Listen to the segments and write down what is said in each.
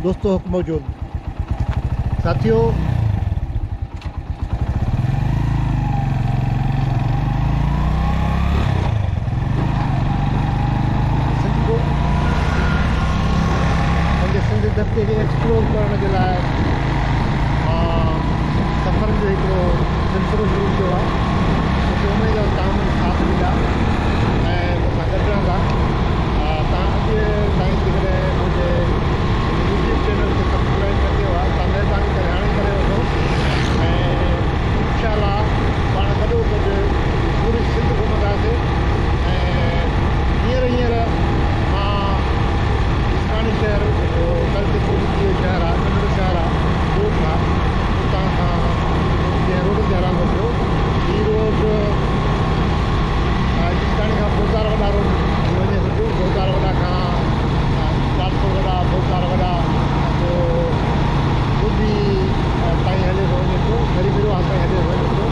दोस्तों मौजूद साथियों, सिंध धरती खे एक्सप्लोर करण जे लाइ सफ़र जो हिकिड़ो सिलसिलो शुरू कयो आहे। उमेद आहे तव्हां मुंहिंजो साथ ॾींदा ऐं मूंसां गॾु रहंदा। तव्हां अॼु ताईं जेकॾहिं मुंहिंजे यूट्यूब चैनल खे सब्सक्राइब न कयो आहे तव्हां महिरबानी करे हाणे करे वठो ऐं इनशाअल्लाह पाण गॾोगॾु पूरी सिंध घुमंदासीं। ऐं हींअर मां इस्लामी शहर कल्टिकोट जो शहर आहे, नंढड़ो शहर आहे कोट आहे, उतां खां जंहिं रोड ते हलां पियो हीअ रोड राजस्थानी खां बोदार वॾा रोड वञे थो। बोदार वॾा खां लालपुर वॾा, बोदार वॾा पोइ बुधी ताईं हले थो वञे थो, गरीब विरवाह ताईं हले थो वञे थो।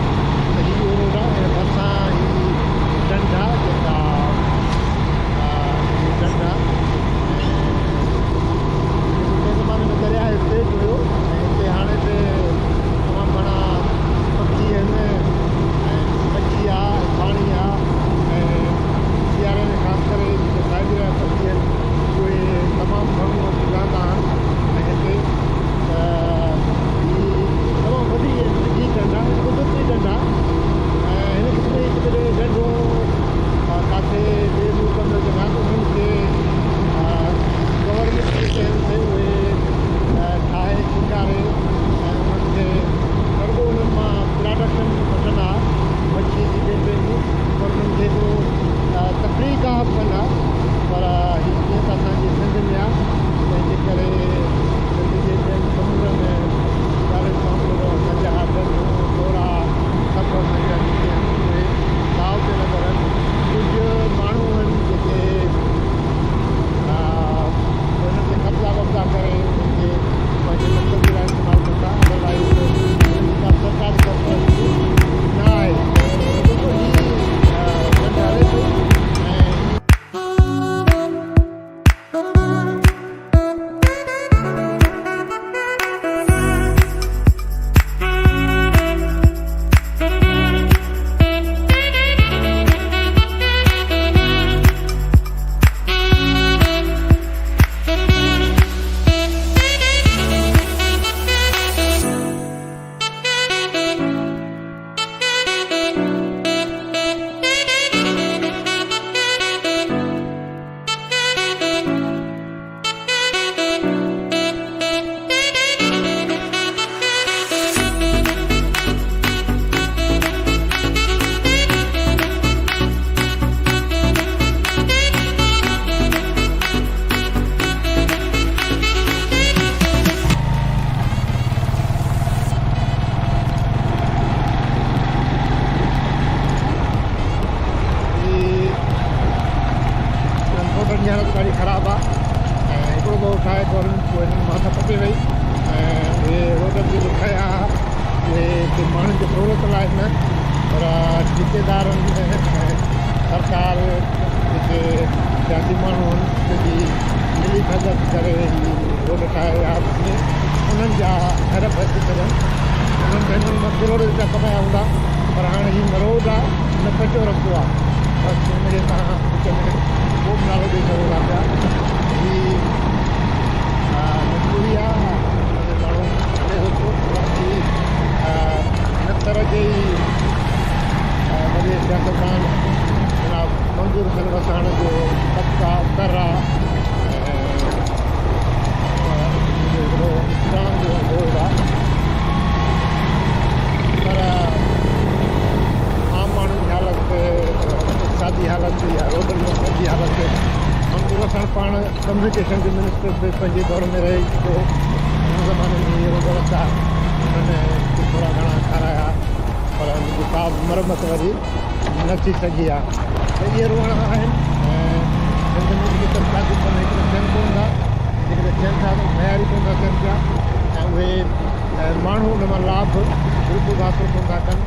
त हीअ रोड आहे ऐं भरिसां हीअ डंड आहे जेका डंड आहे। दरिया हिते हुयो ऐं हिते हाणे त तमामु घणा पखी आहिनि ऐं मच्छी आहे, पाणी आहे ऐं सियारे में ख़ासि करे जेके साइड जा पखी आहिनि उहे तमामु घणो रहंदा आहिनि। ऐं हिते हीअ तमामु वॾी ॾंढ आहे, कुदरती ॾंढ आहे ऐं हिन क़िस्म जी जेकॾहिं ॾंढूं किथे ॿिए मुल्क में हुजनि त उन्हनि खे गवर्नमेंट जे चइनि ते उहे ठाहे सिंगारे ऐं उन्हनि खे रुॻो उन्हनि मां प्रोडक्शन वठंदा मच्छी जी ॿियनि पर उन्हनि खे एतिरो तकलीफ़ का कनि आहे। पर हीअ जीअं त असांजी सिंध में आहे तंहिंजे करे सिंध जे ॿियनि समुंड में ॾाढे समुंड गंजा ॾंढूं डोरा सभु असांजा जेके आहिनि उहे गांव ते नज़र आहिनि। कुझु माण्हू आहिनि जेके उन्हनि खे कब्ज़ा वब्ज़ा करे उन्हनि खे पंहिंजे मक़सद जे लाइ इस्तेमालु कंदा। अदरवाइज़ का सरकारी सरपरस्ती न आहे। बिल्कुलु हीअ ॾंढ हले थो ऐं हालत ॾाढी ख़राबु आहे ऐं हिकिड़ो दफ़ो ठाहे गवर्नमेंट पोइ हिननि माथा पटे वई ऐं उहे रोडनि ते जो ठहिया उहे माण्हुनि जी सहूलियत लाइ न पर ठेकेदारनि ऐं सरकार जेके जाती माण्हू आहिनि उनजी मिली भगत करे रोड ठाहे उन्हनि जा घर बची सघनि। उन्हनि हिननि मां करोड़ रुपया कमाया हूंदा पर हाणे हीअ न रोड आहे न कचो रस्तो आहे। बसि हुनजे तव्हां विच में को बि नालो ॾेई सघो था पिया। हीअ मजबूरी आहे माण्हू करे थो बाक़ी हिन तरह जे ई वॾे सियासतदान जनाब मंज़ूर थियल वसाइण जो तबका कर आहे हिकिड़ो जाम जो बोर्ड आहे पर आम माण्हुनि जी हालत सादी हालत या रोडनि में सॼी हालत मंज़ूर वसण पाण कम्यूनिकेशन जे मिनिस्टर बि पंहिंजे दौर में रहे चुको। हिन ज़माने में इहे रोड रस्ता हुननि थोरा घणा ठाराया पर हुनजी का मरमत वरी न थी सघी आहे। त इहे रोड आहिनि ऐं सिंध में जेके तबक़ाती कम हिकिड़े थियनि कोन था, जेकॾहिं थियनि था त मयारी कोन था थियनि पिया ऐं उहे माण्हू उन मां लाभ बिल्कुलु हासिलु कोन था कनि।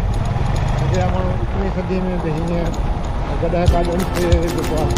अॻियां माण्हू 19वीं सदी में बि हीअं गॾा काॾनि खे जेको आहे